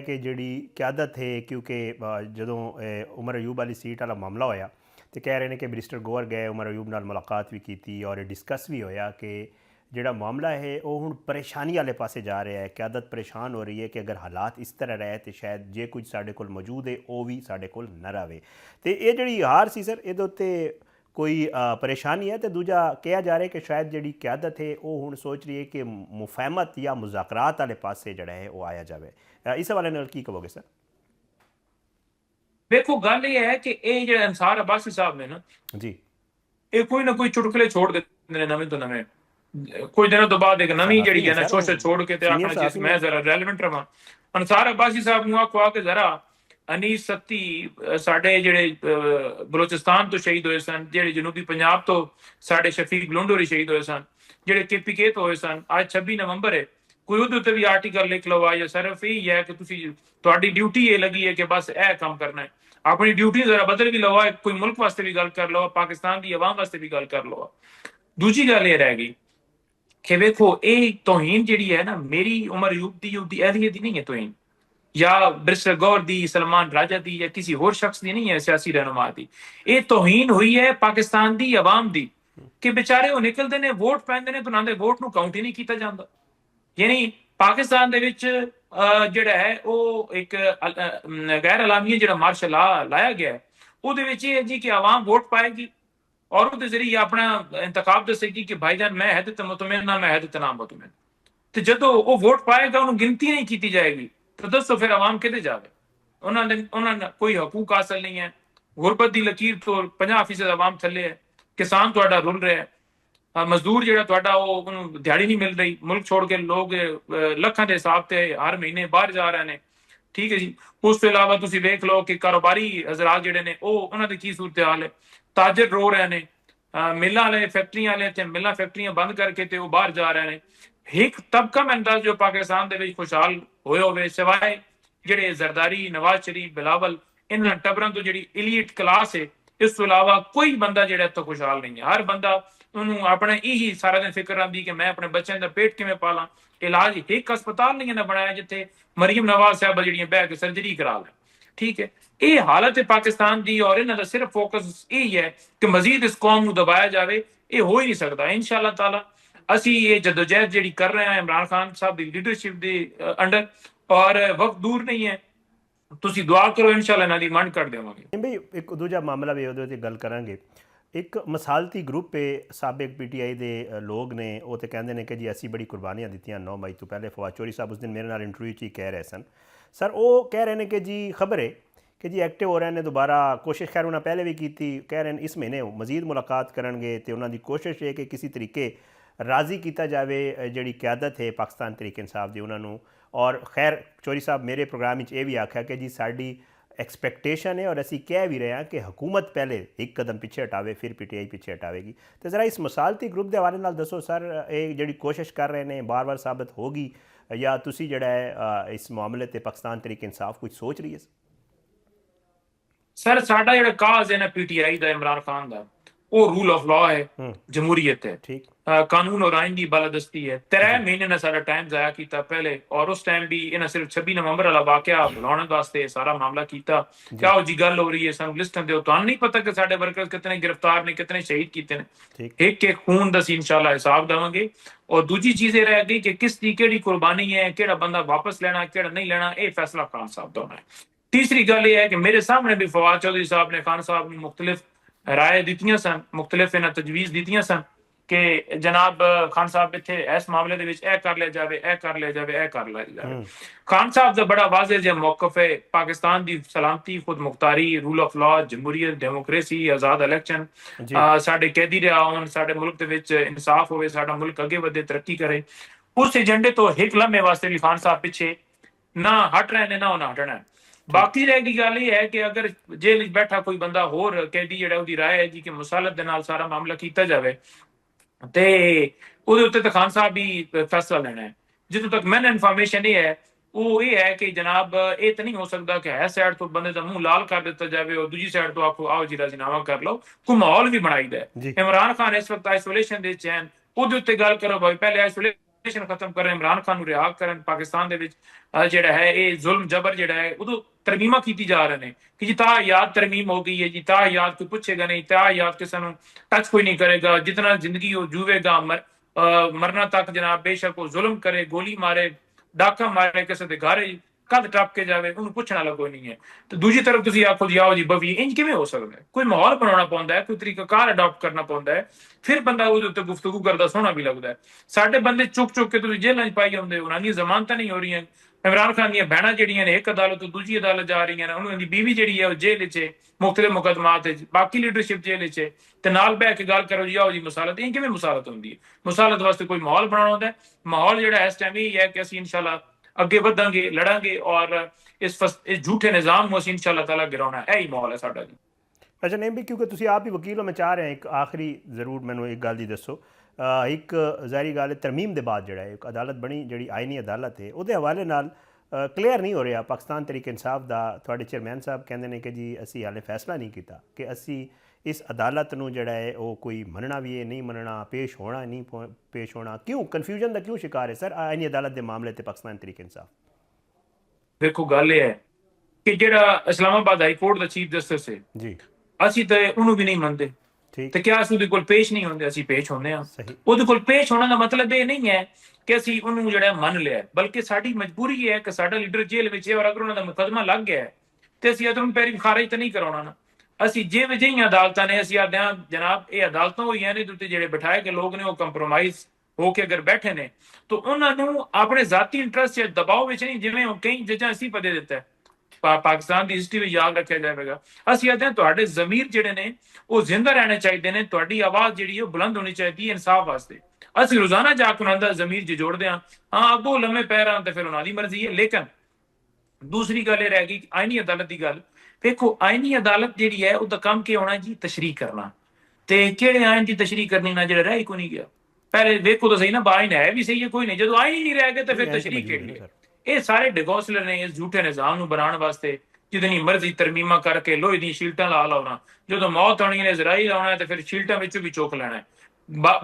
कि जिहड़ी क्यादत है क्योंकि जदों उमर अयूब वाली सीट वाला मामला होया तो कह रहे हैं कि मिनिस्टर गौहर गए उमर अयूब नाल मुलाकात भी की और डिस्कस भी होया कि जिहड़ा मामला है वो हुण परेशानी वाले पासे जा रहा है। क्यादत परेशान हो रही है कि अगर हालात इस तरह रहे तो शायद जे कुछ साडे कोल मौजूद है वो भी साडे कोल न रहे। तो ये जिहड़ी हार सी सर ये उत्ते कोई परेशानी है तो दूजा कहा जा रहा है कि शायद जी क्यादत है वो हुण सोच रही है कि मुफाहमत या मुज़ाकरात वाले पासे जड़ा है वो आया जाए। इस हवाले नाल की कहोगे सर? देखो गल ये है कि ये जो अंसार अब्बासी साहब ने ना जी ये कोई ना कोई चुटकुले छोड़ देते हैं नवे तो नवे। कुछ दिनों तो बाद एक नवी सहाफ़ी जी ने है ना सर वो शोशा छोड़ के सीनियर आखना जी सहाफ़ी मैं ने। जरा रेलिवेंट रहा। अंसार अब्बासी साहब ਨੂੰ ਆਖੋ ਕਿ ਜ਼ਰਾ ਅਨੀਸ ਸੱਤੀ ਸਾਡੇ ਜਿਹੜੇ ਬਲੋਚਿਸਤਾਨ ਤੋਂ ਸ਼ਹੀਦ ਹੋਏ ਸਨ, ਜਿਹੜੇ ਜਨੂਬੀ ਪੰਜਾਬ ਤੋਂ ਸਾਡੇ ਸ਼ਫੀਕ ਲੁੰਡੋਰੀ ਸ਼ਹੀਦ ਹੋਏ ਸਨ, ਜਿਹੜੇ ਕੇਪੀਕੇ ਤੋਂ ਹੋਏ ਸਨ, ਅੱਜ 26 ਨਵੰਬਰ ਹੈ, ਕੋਈ ਉਹਦੇ ਉੱਤੇ ਵੀ ਆਰਟੀਕਲ ਲਿਖ ਲਓ ਜਾਂ ਸਿਰਫ ਇਹ ਹੈ ਕਿ ਤੁਸੀਂ ਤੁਹਾਡੀ ਡਿਊਟੀ ਇਹ ਲੱਗੀ ਹੈ ਕਿ ਬਸ ਇਹ ਕੰਮ ਕਰਨਾ ਹੈ। ਆਪਣੀ ਡਿਊਟੀ ਜ਼ਰਾ ਬਦਲ ਵੀ ਲਓ, ਕੋਈ ਮੁਲਕ ਵਾਸਤੇ ਵੀ ਗੱਲ ਕਰ ਲਓ, ਪਾਕਿਸਤਾਨ ਦੀ ਆਵਾਮ ਵਾਸਤੇ ਵੀ ਗੱਲ ਕਰ ਲਓ। ਦੂਜੀ ਗੱਲ ਇਹ ਰਹਿ ਗਈ कि वेखो ये तोहीन जी है ना मेरी उमर अयूब दी अहलियत दी नहीं है तोहीन, या बैरिस्टर गौहर दी, सलमान राजा दी या किसी होर शख्स दी नहीं है, सियासी रहनुमा दी। ये तोहीन हुई है पाकिस्तान दी अवाम दी कि बेचारे वो निकलते ने वोट पैंदे ने तो उन्होंने वोट नूं काउंट ही नहीं किया जाता। यानी पाकिस्तान दे विच जिहड़ा है वो एक गैर अलामी जिहड़ा मार्शल लॉ लाया गया है ਉਹਦੇ ਵਿੱਚ ਇਹ ਹੈ ਜੀ कि आवाम वोट पाएगी और ਉਹਦੇ ਜ਼ਰੀਏ ਆਪਣਾ ਇੰਤਖਾਬ ਦੱਸੇਗੀ ਕਿ ਭਾਈਜਾਨ ਮੈਂ ਹੈ ਤੇ ਮੁਤਮਿਨ ਨਾ ਮੈਂ ਹੈ ਤੇ ਨਾ ਮੁਤਮਿਨ। ਤੇ ਜਦੋਂ ਉਹ ਵੋਟ ਪਾਏਗਾ ਉਹਨੂੰ ਗਿਣਤੀ ਨਹੀਂ ਕੀਤੀ ਜਾਏਗੀ ਤਾਂ ਦੱਸੋ ਫਿਰ ਆਵਾਮ ਕਿਤੇ ਜਾਵੇ? ਉਹਨਾਂ ਦਾ ਕੋਈ ਹਕੂਕ ਹਾਸਲ ਨਹੀਂ ਹੈ। ਗੁਰਬਤ ਦੀ ਲਕੀਰ ਤੋਂ 50% ਆਵਾਮ ਥੱਲੇ ਹੈ। ਕਿਸਾਨ ਤੁਹਾਡਾ ਰੁਲ ਰਿਹਾ ਹੈ। ਮਜ਼ਦੂਰ ਜਿਹੜਾ ਤੁਹਾਡਾ ਉਹਨੂੰ ਦਿਹਾੜੀ ਨਹੀਂ ਮਿਲ ਰਹੀ। ਮੁਲਕ ਛੋੜ ਕੇ ਲੋਕ ਲੱਖਾਂ ਦੇ ਹਿਸਾਬ ਤੇ ਹਰ ਮਹੀਨੇ ਬਾਹਰ ਜਾ ਰਹੇ ਨੇ। ਠੀਕ ਹੈ ਜੀ। ਉਸ ਤੋਂ ਇਲਾਵਾ ਤੁਸੀਂ ਵੇਖ ਲਓ ਕਿ ਕਾਰੋਬਾਰੀ ਹਜ਼ਰਾਤ ਜਿਹੜੇ ਨੇ ਉਹਨਾਂ ਦੀ ਕੀ ਸੂਰਤ ਹਾਲ ਹੈ। ਤਾਜਰ रो रहे ने, मिलां वाले फैक्ट्रियां वाले ते मिलां फैक्ट्रियां बंद करके ते वो बाहर जा रहे हैं। एक तबका मैं दस जो पाकिस्तान दे विच खुशहाल होए होवे सिवाय जेड़े जरदारी, नवाज शरीफ, बिलावल इन्हां टबरां तो जेड़ी इलीट क्लास है, इस तो इलावा कोई बंदा जेड़ा इत्थों खुशहाल नहीं है। हर बंदा ਉਹਨੂੰ ਆਪਣੇ ਇਹੀ ਸਾਰਾ ਦਿਨ ਫਿਕਰ ਆਂਦੀ ਕਿ ਮੈਂ ਆਪਣੇ ਬੱਚਿਆਂ ਦਾ ਪੇਟ ਕਿਵੇਂ ਪਾਲਾਂ। ਇਲਾਜ ਇੱਕ ਹਸਪਤਾਲ ਨਹੀਂ ਨਾ ਬਣਾਇਆ ਜਿੱਥੇ ਮਰੀਮ ਨਵਾਜ਼ ਸਾਹਿਬ ਜਿਹੜੀਆਂ ਬਹਿ ਕੇ ਸਰਜਰੀ ਕਰਾ ਲੈਣ। ठीक है, ये हालत है पाकिस्तान की और इन्हों सिर्फ फोकस यही है कि मजीद इस कौम को दबाया जाए। ये हो ही नहीं सकता। इंशाअल्लाह ताला असी ये जदोजहद जी कर रहे हैं इमरान खान साहब की लीडरशिप के अंडर और वक्त दूर नहीं है। तुसी दुआ करो इंशाअल्लाह इन्हां दी मंड कट देवांगे। भाई एक दूजा मामला भी ਉਹਦੇ ਤੇ ਗੱਲ ਕਰਾਂਗੇ। एक मसालती ग्रुप है साबिक PTI के लोग ने वो तो कहते हैं कि जी असी बड़ी कुर्बानियां दित्तियां 9 मई तो पहले। फवाद चौधरी साहब उस दिन मेरे नाल इंटरव्यू च ही कह रहे सन सर, वो कह रहे हैं कि जी खबर है कि जी एक्टिव हो रहे हैं दोबारा कोशिश। खैर उन्हें पहले भी की थी, कह रहे हैं इस महीने मजीद मुलाकात करेंगे तो उन्होंने कोशिश है कि किसी तरीके राज़ी किया जाए जी क्यादत है पाकिस्तान तरीके इंसाफ की उन्होंने। और खैर चौधरी साहब मेरे प्रोग्राम में ये भी आख्या कि जी साड़ी एक्सपैक्टेशन है और असी कह भी रहे हैं कि हुकूमत पहले एक कदम पीछे हटावे फिर PTI पीछे हटावेगी। तो ज़रा इस मसालती ग्रुप के हवाले नाल दसो सर, ये जी कोशिश कर रहे हैं बार बार साबित होगी या तुसी जड़ा है इस मामले ते पाकिस्तान तरीके इंसाफ कुछ सोच रही है? सर साडा जिहड़ा काज है ना PTI दा इमरान खान दा वो रूल ऑफ लॉ है, जमहूरियत है, ठीक कानून और आइन की बालादस्ती है। 3 महीने ने सारा टाइम जाया किया पहले और उस टाइम भी इन्हें सिर्फ 26 नवंबर वाला वाकया बुलाने वास्ते सारा मामला किया। क्या जी गल हो रही है सानू लिस्टां दो तो नहीं पता कि साडे वर्कर्स कितने गिरफ्तार ने, कितने शहीद किए ने। एक एक खून दा इंशाल्लाह हिसाब देवांगे। और दूजी चीज ये रह गई कि किस दी केड़ी कुर्बानी है, केड़ा बंदा वापस लेना केड़ा नहीं लेना, ये फैसला खान साहब दा होना है। तीसरी गल यह है कि मेरे सामने भी फवाद चौधरी साहब ने खान साहब ने मुख्तलिफ राय दित्तियां सन, मुख्तलिफ इन्हां तजवीज़ दित्तियां सन कि जनाब खान साहब इत्थे इस मामले दे विच कर लिया जाए, कर लिया जाए, कर लिया जाए। खान साहब का बड़ा वाज़ेह जिहा मौकफ है पाकिस्तान की सलामती, खुद मुख्तारी, रूल ऑफ लॉ, जमहूरीयत, डेमोक्रेसी, आज़ाद इलैक्शन, साडे कैदी रिहा होण, साडे मुल्क दे विच इंसाफ होवे, साडा मुल्क अगे वधे, तरक्की करे। उस एजेंडे तो एक लम्हे वास्ते भी खान साहब पिछे ना हट रहे ने ना उन्हें हटना है। बाकी रह गई गल यह है कि अगर जेल बैठा कोई बंदा होर कैदी जिहड़ा उहदी राय है जी कि मुसालत दे नाल सारा मामला किया जाए ते उहदे उत्ते खान साहब भी फैसला लेना है। जितों तक मैंने इन्फॉर्मेशन ये है वो ये है कि जनाब ये तो नहीं हो सकता कि है साइड तो बंदे का मुंह लाल कर दिता जाए और दूसरी साइड तो आपको आओ जी राजीनामा कर लो। कोई माहौल भी बनाई दे। इमरान खान इस वक्त आइसोलेशन दे चैन उहदे उत्ते गल करो भाई पहले आइसोलेशन ਖਤਮ ਕਰਨ, ਇਮਰਾਨ ਖਾਨ ਨੂੰ ਰਿਹਾ ਕਰਨ, ਪਾਕਿਸਤਾਨ ਦੇ ਵਿੱਚ ਜਿਹੜਾ ਹੈ ਇਹ ਜ਼ੁਲਮ ਜਬਰ ਜਿਹੜਾ ਹੈ ਉਦੋਂ ਤਰਮੀਮਾਂ ਕੀਤੀ ਜਾ ਰਹੇ ਨੇ ਕਿ ਜੀ ਤਾਯਾਦ ਤਰਮੀਮ ਹੋ ਗਈ ਹੈ ਜੀ, ਤਾਯਾਦ ਕੋਈ ਪੁੱਛੇਗਾ ਨਹੀਂ, ਤਾਯਾਦ ਕਿਸੇ ਨੂੰ ਟੱਚ ਕੋਈ ਨਹੀਂ ਕਰੇਗਾ, ਜਿਤਨਾ ਜ਼ਿੰਦਗੀ ਉਹ ਜੂਵੇਗਾ ਮਰਨਾ ਤੱਕ ਜਨਾਬ, ਬੇਸ਼ੱਕ ਉਹ ਜ਼ੁਲਮ ਕਰੇ, ਗੋਲੀ ਮਾਰੇ, ਡਾਕਾ ਮਾਰੇ, ਕਿਸੇ ਦੇ ਘਰ ਕੱਦ ਟੱਪ ਕੇ ਜਾਵੇ, ਉਹਨੂੰ ਪੁੱਛਣ ਵਾਲਾ ਕੋਈ ਨਹੀਂ ਹੈ। ਤੇ ਦੂਜੀ ਤਰਫ ਤੁਸੀਂ ਆਖੋ ਜੀ ਆਓ ਜੀ ਬਵੀ, ਇੰਜ ਕਿਵੇਂ ਹੋ ਸਕਦਾ ਹੈ? ਕੋਈ ਮਾਹੌਲ ਬਣਾਉਣਾ ਪੈਂਦਾ ਹੈ, ਕੋਈ ਤਰੀਕਾਕਾਰ ਅਡਾਪਟ ਕਰਨਾ ਪੈਂਦਾ ਹੈ, ਫਿਰ ਬੰਦਾ ਉਹਦੇ ਉੱਤੇ ਗੁਫ਼ਤਗੂ ਕਰਦਾ ਸੋਹਣਾ ਵੀ ਲੱਗਦਾ ਹੈ। ਸਾਡੇ ਬੰਦੇ ਚੁੱਕ ਚੁੱਕ ਕੇ ਤੁਸੀਂ ਜੇਲ੍ਹਾਂ 'ਚ ਪਾਈ ਹੁੰਦੇ, ਉਹਨਾਂ ਦੀਆਂ ਜ਼ਮਾਨਤਾਂ ਨਹੀਂ ਹੋ ਰਹੀਆਂ। ਇਮਰਾਨ ਖਾਨ ਦੀਆਂ ਭੈਣਾਂ ਜਿਹੜੀਆਂ ਨੇ ਇੱਕ ਅਦਾਲਤ ਤੋਂ ਦੂਜੀ ਅਦਾਲਤ ਜਾ ਰਹੀਆਂ ਨੇ, ਉਹਨਾਂ ਦੀ ਬੀਵੀ ਜਿਹੜੀ ਹੈ ਉਹ ਜੇਲ੍ਹ 'ਚ ਮੁਖਤਲਿਫ ਮੁਕੱਦਮਾਤ 'ਚ, ਬਾਕੀ ਲੀਡਰਸ਼ਿਪ ਜੇਲ੍ਹ 'ਚ, ਤੇ ਨਾਲ ਬਹਿ ਕੇ ਗੱਲ ਕਰੋ ਜੀ ਆਓ ਜੀ ਮੁਸਾਲਤ। ਇਹ ਕਿਵੇਂ ਮੁਸਾਲਤ ਹੁੰਦੀ ਹੈ? ਮੁਸਾਲਤ ਵਾਸਤੇ ਕੋਈ ਮਾਹੌਲ ਬਣਾਉਣਾ ਹੁੰਦਾ ਹੈ। ਮਾਹੌਲ ਜਿਹੜਾ ਇਸ ਟਾਈਮ ਇਹ ਹੈ ਕਿ ਅਸੀਂ ਇਨਸ਼ਾਅੱਲਾ ਅੱਗੇ ਵਧਾਂਗੇ, ਲੜਾਂਗੇ ਔਰ ਇਸ ਝੂਠੇ ਨਿਜ਼ਾਮ ਨੂੰ ਅਸੀਂ ਇਨਸ਼ਾਅੱਲਾ ਤਾਲਾ ਗਿਰਾਉਣਾ। ਇਹ ਹੀ ਮਾਹੌਲ ਹੈ ਸਾਡਾ ਜੀ। ਅੱਛਾ ਨਹੀਂ ਵੀ, ਕਿਉਂਕਿ ਤੁਸੀਂ ਆਪ ਹੀ ਵਕੀਲ ਹੋ, ਮੈਂ ਚਾਹ ਰਿਹਾ ਇੱਕ ਆਖਰੀ ਜ਼ਰੂਰ ਮੈਨੂੰ ਇੱਕ ਗੱਲ ਦੀ ਦੱਸੋ। ਇੱਕ ਜ਼ਾਹਿਰੀ ਗੱਲ ਹੈ, ਤਰਮੀਮ ਦੇ ਬਾਅਦ ਜਿਹੜਾ ਇੱਕ ਅਦਾਲਤ ਬਣੀ, ਜਿਹੜੀ ਆਈਨੀ ਅਦਾਲਤ ਹੈ, ਉਹਦੇ ਹਵਾਲੇ ਨਾਲ ਕਲੀਅਰ ਨਹੀਂ ਹੋ ਰਿਹਾ ਪਾਕਿਸਤਾਨ ਤਹਿਰੀਕ ਇਨਸਾਫ ਦਾ। ਤੁਹਾਡੇ ਚੇਅਰਮੈਨ ਸਾਹਿਬ ਕਹਿੰਦੇ ਨੇ ਕਿ ਜੀ ਅਸੀਂ ਹਾਲੇ ਫੈਸਲਾ ਨਹੀਂ ਕੀਤਾ ਕਿ ਅਸੀਂ ਇਸ ਅਦਾਲਤ ਨੂੰ ਜਿਹੜਾ ਹੈ ਉਹ ਕੋਈ ਮੰਨਣਾ ਵੀ ਹੈ, ਨਹੀਂ ਮੰਨਣਾ, ਪੇਸ਼ ਹੋਣਾ ਨਹੀਂ ਪੇਸ਼ ਹੋਣਾ। ਕਿਉਂ ਕਨਫਿਊਜ਼ਨ ਦਾ ਕਿਉਂ ਸ਼ਿਕਾਰ ਹੈ ਸਰ ਆਈਨੀ ਅਦਾਲਤ ਦੇ ਮਾਮਲੇ ਤੇ ਪਾਕਿਸਤਾਨ ਤਹਿਰੀਕ ਇਨਸਾਫ? ਦੇਖੋ ਗੱਲ ਇਹ ਹੈ ਕਿ ਜਿਹੜਾ ਇਸਲਾਮਾਬਾਦ ਹਾਈ ਕੋਰਟ ਦਾ ਚੀਫ ਜਸਟਿਸ ਹੈ ਜੀ, ਅਸੀਂ ਤਾਂ ਉਹਨੂੰ ਵੀ ਨਹੀਂ ਮੰਨਦੇ। ਠੀਕ, ਤੇ ਕਿਆ ਅਸੀਂ ਉਹਦੇ ਕੋਲ ਪੇਸ਼ ਨਹੀਂ ਹੁੰਦੇ? ਅਸੀਂ ਪੇਸ਼ ਹੁੰਦੇ ਹਾਂ। ਸਹੀ, ਉਹਦੇ ਕੋਲ ਪੇਸ਼ ਹੋਣ ਦਾ ਮਤਲਬ ਇਹ ਨਹੀਂ ਹੈ ਕਿ ਅਸੀਂ ਉਹਨੂੰ ਜਿਹੜਾ ਮੰਨ ਲਿਆ, ਬਲਕਿ ਸਾਡੀ ਮਜਬੂਰੀ ਹੈ ਕਿ ਸਾਡਾ ਲੀਡਰ ਜੇਲ੍ਹ ਵਿੱਚ ਹੈ ਔਰ ਅਗਰ ਉਹਨਾਂ ਦਾ ਮੁਕੱਦਮਾ ਲੱਗ ਗਿਆ ਹੈ ਤੇ ਅਸੀਂ ਅਦਰੋਂ ਪੈਰੀ ਖਾਰਜ ਤਾਂ ਨਹੀਂ ਕਰਾਉਣਾ ਨਾ। ਅਸੀਂ ਜੇ ਵਿਜਈਆਂ ਅਦਾਲਤਾਂ ਨੇ, ਅਸੀਂ ਆਦੇ ਹਾਂ ਜਨਾਬ ਇਹ ਅਦਾਲਤਾਂ ਹੋਈਆਂ ਨੇ ਉੱਤੇ ਜਿਹੜੇ ਬਿਠਾਏ ਕੇ ਲੋਕ ਨੇ ਉਹ ਕੰਪਰੋਮਾਈਜ਼ ਹੋ ਕੇ ਅਗਰ ਬੈਠੇ ਨੇ ਤਾਂ ਉਹਨਾਂ ਨੂੰ ਆਪਣੇ ਜ਼ਾਤੀ ਇੰਟਰਸਟ ਜਾਂ ਦਬਾਅ ਵਿੱਚ ਨਹੀਂ, ਜਿਵੇਂ ਕਈ ਜੱਜਾਂ ਅਸੀਂ ਪਦੇ ਦਿੱਤਾ ਹੈ, ਪਾਕਿਸਤਾਨ ਦੀ ਹਿਸਟਰੀ ਵਿੱਚ ਯਾਦ ਰੱਖਿਆ ਜਾਵੇਗਾ। ਅਸੀਂ ਆਦੇ ਹਾਂ ਤੁਹਾਡੇ ਜ਼ਮੀਰ ਜਿਹੜੇ ਨੇ ਉਹ ਜ਼ਿੰਦਾ ਰਹਿਣੇ ਚਾਹੀਦੇ ਨੇ, ਤੁਹਾਡੀ ਆਵਾਜ਼ ਜਿਹੜੀ ਉਹ ਬੁਲੰਦ ਹੋਣੀ ਚਾਹੀਦੀ ਹੈ ਇਨਸਾਫ ਵਾਸਤੇ। ਅਸੀਂ ਰੋਜ਼ਾਨਾ ਜਾ ਕੇ ਉਹਨਾਂ ਦਾ ਜ਼ਮੀਰ ਜੋੜਦੇ ਹਾਂ। ਹਾਂ ਅੱਗੋਂ ਲੰਮੇ ਪੈਰਾਂ ਤੇ ਫਿਰ ਉਹਨਾਂ ਦੀ ਮਰਜ਼ੀ ਹੈ। ਲੇਕਿਨ ਦੂਸਰੀ ਗੱਲ ਇਹ ਰਹਿ ਗਈ ਆਈਨੀ ਅਦਾਲਤ ਦੀ ਗੱਲ। ਵੇਖੋ ਆਈਨੀ ਅਦਾਲਤ ਜਿਹੜੀ ਹੈ ਉਹਦਾ ਕੰਮ ਕੀ ਹੋਣਾ ਜੀ? ਤਸ਼ਰੀਹ ਕਰਨਾ। ਤੇ ਕਿਹੜੇ ਆਇਨ ਦੀ ਤਸ਼ਰੀਹ ਕਰਨੀ ਨਾ ਜਿਹੜਾ ਰਹਿ ਕੋ ਨਹੀਂ ਗਿਆ। ਪਹਿਲੇ ਵੇਖੋ ਤਾਂ ਸਹੀ ਨਾ, ਬਾਇਨ ਹੈ ਵੀ ਸਹੀ ਹੈ ਕੋਈ ਨਹੀਂ, ਜਦੋਂ ਆਇਨ ਹੀ ਨਹੀਂ ਰਹਿ ਗਏ ਤਾਂ ਫਿਰ ਤਸ਼ਰੀਹ ਕਿਹੜੀ ਹੈ? ਇਹ ਸਾਰੇ ਡਿਗੋਸਲਰ ਨੇ ਇਸ ਝੂਠੇ ਨਿਜ਼ਾਮ ਨੂੰ ਬਣਾਉਣ ਵਾਸਤੇ ਜਿਤਨੀ ਮਰਜ਼ੀ ਤਰਮੀਮਾਂ ਕਰਕੇ ਲੋਹੇ ਦੀਆਂ ਸ਼ੀਲਟਾਂ ਲਾ ਲਾਉਣਾ। ਜਦੋਂ ਮੌਤ ਆਉਣੀ ਨੇ ਇਜ਼ਰਾਈਲ ਆਉਣਾ ਤੇ ਫਿਰ ਸ਼ੀਲਟਾਂ ਵਿੱਚੋਂ ਵੀ ਚੁੱਕ ਲੈਣਾ।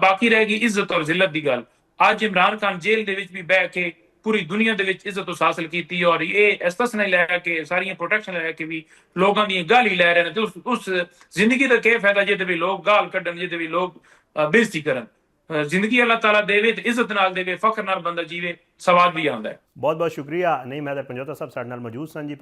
ਬਾਕੀ ਰਹਿ ਗਈ ਇੱਜ਼ਤ ਔਰ ਜ਼ਿਲਤ ਦੀ ਗੱਲ। ਅੱਜ ਇਮਰਾਨ ਖਾਨ ਜੇਲ੍ਹ ਦੇ ਵਿੱਚ ਵੀ ਬਹਿ ਕੇ ਪੂਰੀ ਦੁਨੀਆ ਦੇ ਵਿੱਚ ਇੱਜ਼ਤ ਹਾਸਲ ਕੀਤੀ ਔਰ ਇਹ ਇਸਤਸਨਾ ਲੈ ਕੇ ਸਾਰੀਆਂ ਪ੍ਰੋਟੈਕਸ਼ਨ ਲੈ ਕੇ ਵੀ ਲੋਕਾਂ ਦੀਆਂ ਗਾਲੀ ਲੈ ਰਹੇ ਨੇ। ਤੇ ਉਸ ਜ਼ਿੰਦਗੀ ਦਾ ਕੀ ਫਾਇਦਾ ਜਿਹਦੇ ਵੀ ਲੋਕ ਗਾਲ ਕੱਢਣ, ਜਿਹਦੇ ਵੀ ਲੋਕ ਬੇਇੱਜ਼ਤੀ ਕਰਨ? ਜ਼ਿੰਦਗੀ ਅੱਲਾਹ ਤਾਲਾ ਦੇਵੇ ਤੇ ਇੱਜ਼ਤ ਨਾਲ ਦੇਵੇ, ਫਖਰ ਨਾਲ ਬੰਦਾ ਜੀਵੇ, ਸਵਾਦ ਵੀ ਆਉਂਦਾ ਹੈ। ਬਹੁਤ ਬਹੁਤ ਸ਼ੁਕਰੀਆ। ਨਹੀਂ ਮੈਂ ਤਾਂ ਪੰਜੋਤਾ ਸਾਹਿਬ ਸਾਡੇ ਨਾਲ ਮੌਜੂਦ ਸਨ ਜੀ।